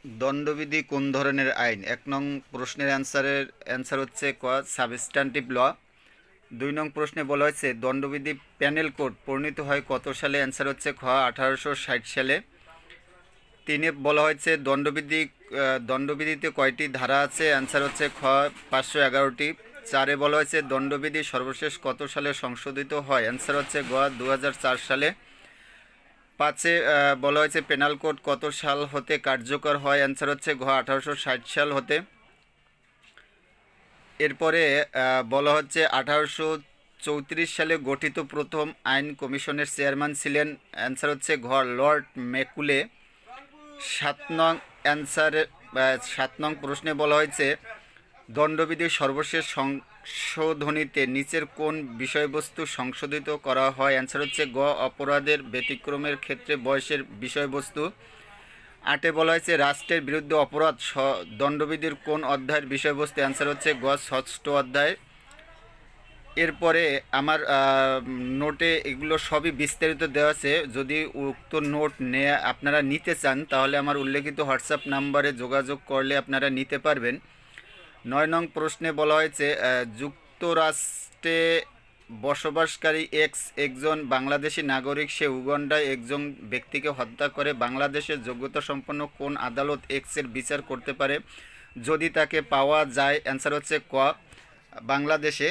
দণ্ডবিধি কোন ধরনের আইন? ১ নং প্রশ্নের অ্যান্সার হচ্ছে ক সাবস্ট্যান্টিভ ল। ২ নং প্রশ্নে বলা হয়েছে দণ্ডবিধি প্যানেল কোড প্রণীত হয় কত সালে? অ্যান্সার হচ্ছে খ ১৮৬০ সালে। ৩-এ বলা হয়েছে দণ্ডবিধিতে কয়টি ধারা আছে? অ্যান্সার হচ্ছে খ ৫১১টি। ৪-এ বলা হয়েছে দণ্ডবিধি সর্বশেষ কত সালে সংশোধিত হয়? অ্যান্সার হচ্ছে গ ২০০৪ সালে। ৫-এ বলা হয়েছে পেনাল কোড কত সাল হতে কার্যকর হয়? অ্যান্সার হচ্ছে ঘ ১৮৬০ সাল হতে। এরপরে বলা হচ্ছে ১৮৩৪ সালে গঠিত প্রথম আইন কমিশনের চেয়ারম্যান ছিলেন? অ্যান্সার হচ্ছে ঘ লর্ড ম্যাকুলে। ৭ নং প্রশ্নে বলা হয়েছে দণ্ডবিধির সর্বশেষ সংশোধনীতে নিচের কোন বিষয়বস্তু সংশোধিত করা হয়? অ্যান্সার হচ্ছে গ অপরাধের ব্যতিক্রমের ক্ষেত্রে বয়সের বিষয়বস্তু। ৮-এ বলা হয়েছে রাষ্ট্রের বিরুদ্ধে অপরাধ দণ্ডবিধির কোন অধ্যায়ের বিষয়বস্তু? অ্যান্সার হচ্ছে গ ৬ষ্ঠ অধ্যায়। এরপরে আমার নোটে এগুলো সবই বিস্তারিত দেওয়া আছে। যদি উক্ত নোট আপনারা নিতে চান তাহলে আমার উল্লেখিত হোয়াটসঅ্যাপ নাম্বারে যোগাযোগ করলে আপনারা নিতে পারবেন। ৯ নং প্রশ্নে বলা হয়েছে যুক্তরাষ্ট্রে বসবাসকারী একজন বাংলাদেশি নাগরিক, সে উগান্ডায় একজন ব্যক্তিকে হত্যা করে। বাংলাদেশের যোগ্যতাসম্পন্ন কোন আদালত এর বিচার করতে পারে যদি তাকে পাওয়া যায়? অ্যান্সার হচ্ছে ক বাংলাদেশে।